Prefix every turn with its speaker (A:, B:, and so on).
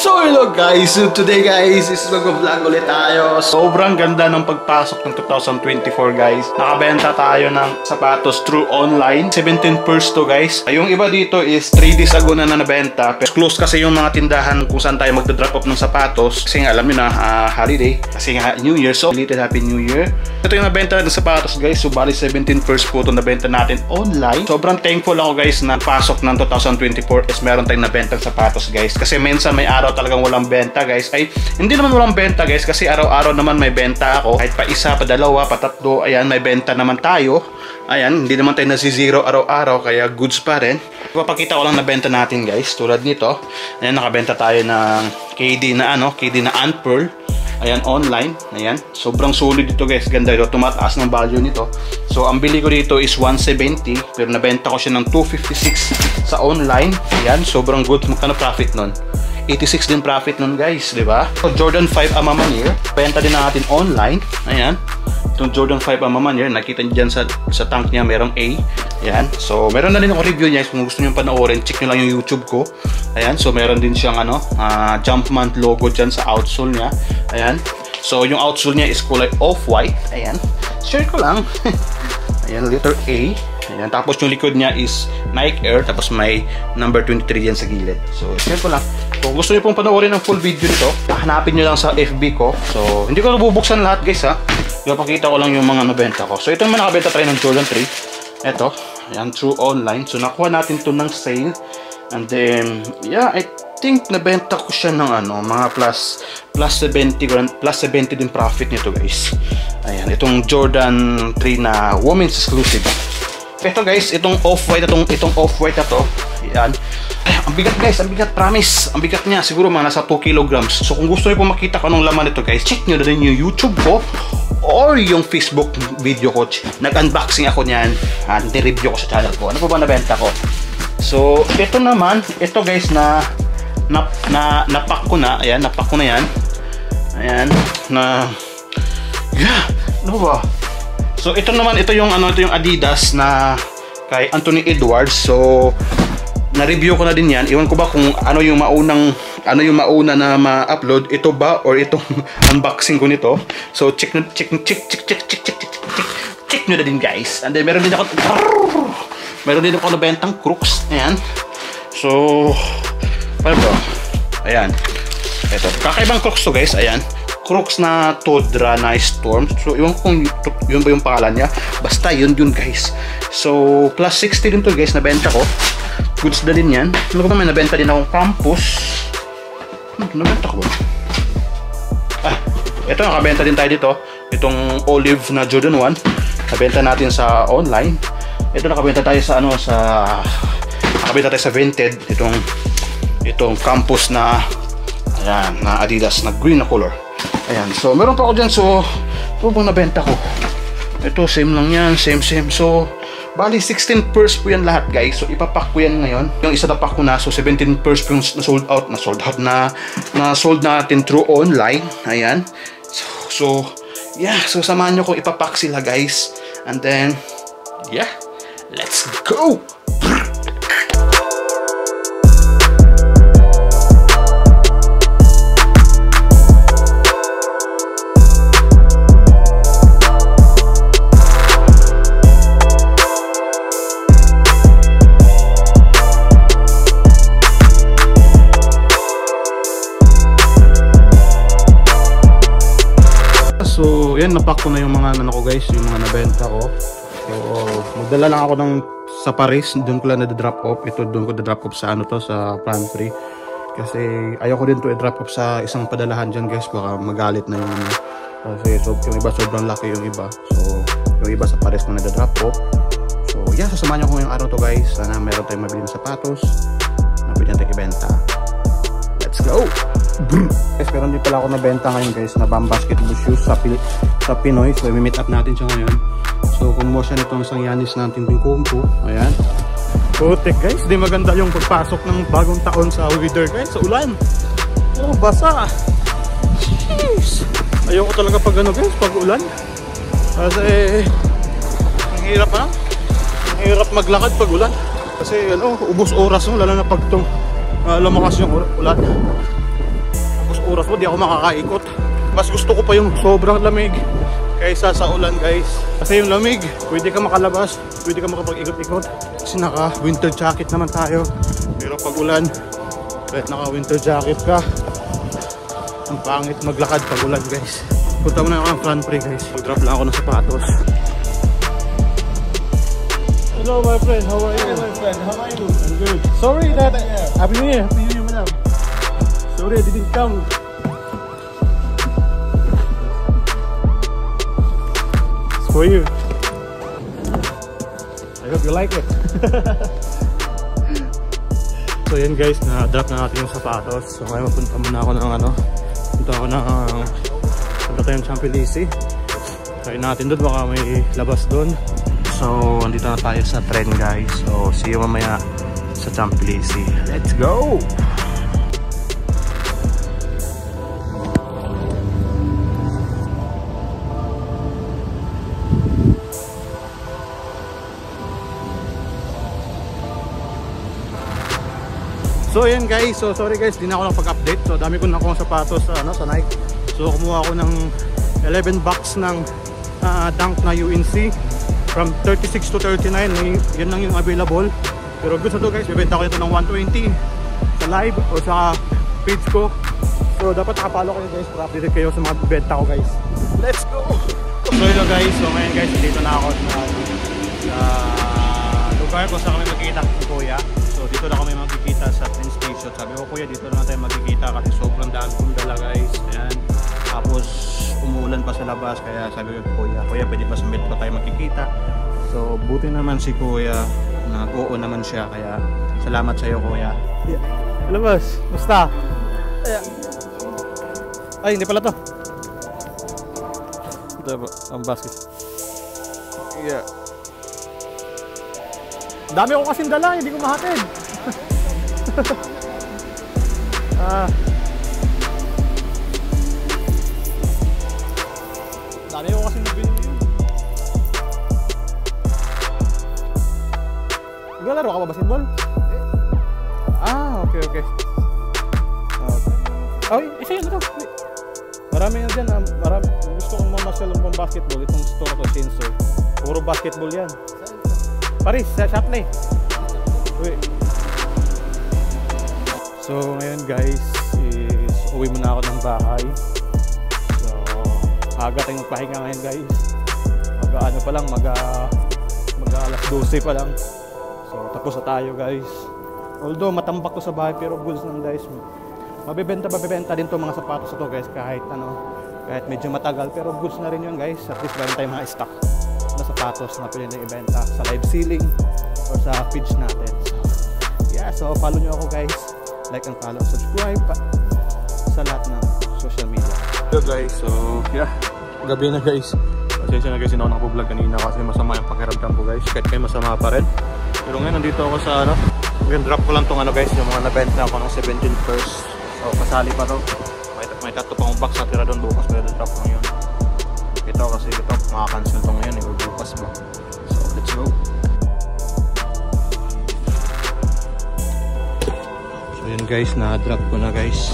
A: So hello guys, so today guys is mag-vlog ulit tayo. Sobrang ganda ng pagpasok ng 2024 guys. Nakabenta tayo ng sapatos through online. 17 pairs to guys. Yung iba dito is 3 days ago na nabenta. Pero close kasi yung mga tindahan kung saan tayo magda-drop off ng sapatos. Kasi nga alam nyo na holiday. Kasi nga New Year. So belated Happy New Year. Ito yung nabenta ng sapatos guys. So bali 17 pairs po ito nabenta natin online. Sobrang thankful ako guys na pasok ng 2024 is meron tayong nabentang sapatos guys. Kasi minsan may araw talagang walang benta guys. Ay hindi naman walang benta guys kasi araw-araw naman may benta ako. Kahit pa isa, pa dalawa, pa tatlo, ayan may benta naman tayo. Ayan, hindi naman tayo nasi-zero araw-araw kaya goods pa rin. Ipapakita ko lang na benta natin guys. Tulad nito. Ayan, nakabenta tayo ng KD na KD na Ant Pearl. Ayan, online. Ayan, sobrang solid dito guys. Ganda ito. Tumataas ng value nito. So, ang bili ko dito is 170. Pero nabenta ko siya ng 256 sa online. Ayan, sobrang good. Magkano profit nun? 86 din profit nun guys, di ba? So, Jordan 5 Amamanier. Benta din natin online. Ayan. Itong Jordan 5 Amamanier. Nakita nyo dyan sa tank niya. Merong A. Ayan. So, meron na din ako review niya. Kung gusto nyo panoorin, check nyo lang yung YouTube ko. Ayan. So, meron din siyang Jumpman logo dyan sa outsole niya. Ayan. So, yung outsole niya is kulay off-white. Ayan. Share ko lang. Ayan, letter A. Ayan. Tapos yung likod niya is Nike Air. Tapos may number 23 dyan sa gilid. So, share ko lang. Kung gusto nyo pong panoorin ng full video nito, hanapin nyo lang sa FB ko. So, hindi ko nabubuksan lahat guys ha. Ipapakita ko lang yung mga nabenta ko. So, ito naman nakabenta tayo ng Jordan 3. Ito. Ayan, through online. So, nakuha natin to ng sale. And then, yeah, I think nabenta ko siya ng mga plus 70 din profit nito guys. Ayan, itong Jordan 3 na women's exclusive. Ito guys, itong off-white itong off-white na to. Ayan. Ay, ang bigat guys, ang bigat, promise. Ang bigat niya, siguro mga nasa 2 kilograms. So kung gusto niyo po makita ko anong laman nito guys, check niyo na rin yung YouTube ko or yung Facebook video ko. Nag-unboxing ako niyan at ni-review ko sa channel ko. Ano po ba nabenta ko? So, ito naman, ito guys napak ko na. Ayan, napak ko na yan. Ayan, ano ba? So, ito naman, ito yung Adidas na kay Anthony Edwards. So, na-review ko na din yan. Iwan ko ba kung ano yung mauna na ma-upload, ito ba or itong unboxing ko nito. So, check nyo na din guys. And then, meron din ako nabentang Crooks. Ayan. So, paano ba? Ayan. Ito. Kakaibang Crooks to guys. Ayan. Crooks na Todra na Storm. So, iwan ko kung yun ba yung pangalan niya. Basta yun guys. So, plus 60 din to guys. Nabenta ko. Goods na din yan. Ano ko ba may nabenta din akong Campus. Nabenta ko ba? Ito nakabenta din tayo dito. Itong olive na Jordan 1. Nabenta natin sa online. Ito nakabenta tayo sa nakabenta tayo sa Vinted. Itong Campus na ayan, na Adidas na green na color. Ayan, so meron pa ako dyan. So, ito bang nabenta ko? Ito, same lang yan, same. So, bali 16 pairs po yan lahat guys. So, ipapack ko yan ngayon. Yung isa na pack ko na, so 17 pairs po yung na-sold natin through online. Ayan. So, yeah, so samahan nyo kung ipapack sila guys. And then, yeah, let's go! So, yan, napack ko na yung mga ko guys, yung mga nabenta ko. So, magdala lang ako sa Paris, doon ko lang na-drop off. Ito, doon ko na-drop off sa sa Pantry. Kasi, ayoko din to i-drop off sa isang padalahan dyan guys, baka magalit na yung kasi yung iba sobrang laki yung iba. So, yung iba sa Paris ko na-drop off. So, yeah, sasamahan nyo ko yung araw to guys. Sana meron tayong mabili ng sapatos na pwede natin ibenta. Let's go! Guys, meron din pala ako nabenta ngayon guys na Bam basketball shoes sa Pinoy. So, i-meet up natin siya ngayon. So, kumuha siya nitong isang Yanis natin yung kumpo. Ayan. Putik guys, di maganda yung pagpasok ng bagong taon sa weather guys, sa ulan. Oh, basa. Jeez. Ayoko talaga pag guys, pag ulan. Kasi, ang hirap Ang hirap maglakad pag ulan. Kasi ubos oras lalo na pag lumakas yung ulan. oras po di ako makakaikot. Mas gusto ko pa yung sobrang lamig kaysa sa ulan guys. Kasi yung lamig, pwede ka makalabas, pwede ka makapag-ikot-ikot. Kasi naka winter jacket naman tayo. Pero pag ulan, kahit naka winter jacket ka, ang pangit maglakad pag ulan guys. Punta muna ako ng front pre guys. Mag-drop lang ako ng sapatos.
B: Hello my friend, how are you?
C: Hi my friend, how are you?
B: I'm good. Sorry that Happy New Year, madam. Sorry I didn't come. It's for you. I hope you like it.
A: So yan guys, na-drop na natin yung sapatos. So ngayon punta muna ako ng punta tayong Champs-Élysées. Try natin doon, baka may labas doon. So andito na tayo sa tren guys. So see you mamaya sa Champs-Élysées. Let's go! So ayan guys, so sorry guys, di na ako nakapag-update. So dami ko na akong sapatos sa Nike. So kumuha ako ng 11 box ng Dunk na UNC from 36 to 39. Yan lang yung available. Pero good sa to guys, bibenta ko ito ng 120 sa live o sa page ko. So dapat nakapalo kayo guys para update kayo sa mga bibenta ko guys. Let's go! So yun guys, so ngayon guys, dito na ako sa lugar kung saan kami magkikita ng kuya. So dito na kami magkikita sa train station. Sabi ko kuya, dito na tayo magkikita kasi sobrang dami kong dala guys. Ayan. Tapos umuulan pa sa labas kaya sabi ko kuya, pwede pa sa metro tayo magkikita. So buti naman si kuya, nag-oo naman siya kaya salamat sa iyo kuya.
B: Yeah. Hello boss, musta? Ay, hindi pala to. Ito ang basket. Yeah. Dami ko kasing dala, hindi ko mahatid. Dami ko kasing nabili yun. Naglalaro ka ba basketball? Okay, okay. Ay, isa yun ito. Marami yan dyan. Marami. Gusto kong mamasyal ng pang basketball. Itong store to, Shinso. Puro basketball yan. Paris, Chapley. Wait. So ngayon guys is uwi muna ako ng bahay. So aga tayong magpahinga ngayon guys. Mag-ano pa lang, mag-alas 12 pa lang. So tapos na tayo guys. Although matambak ko sa bahay pero goods lang guys. Mabibenta din to mga sapatos ito guys kahit medyo matagal pero goods na rin yun guys. At least meron tayong mga stock na sapatos na pwede na ibenta sa live selling or sa page natin. So, yeah, so follow nyo ako guys. Like and follow, subscribe sa lahat ng social media. Hello guys, so yeah, gabi na guys. Pasensya na guys, hindi ako nakapo-vlog kanina kasi masama yung pakiramdam ko guys. Kahit kayo masama pa rin. Pero ngayon nandito ako sa drop ko lang tong guys, yung mga nabenta ako ng 17 first. So kasali pa to. May tato pang box na tira doon bukas, pero drop lang yun. Ito kasi makakancel to ngayon or bukas ba. So let's go. So yun guys, na-drop ko na guys.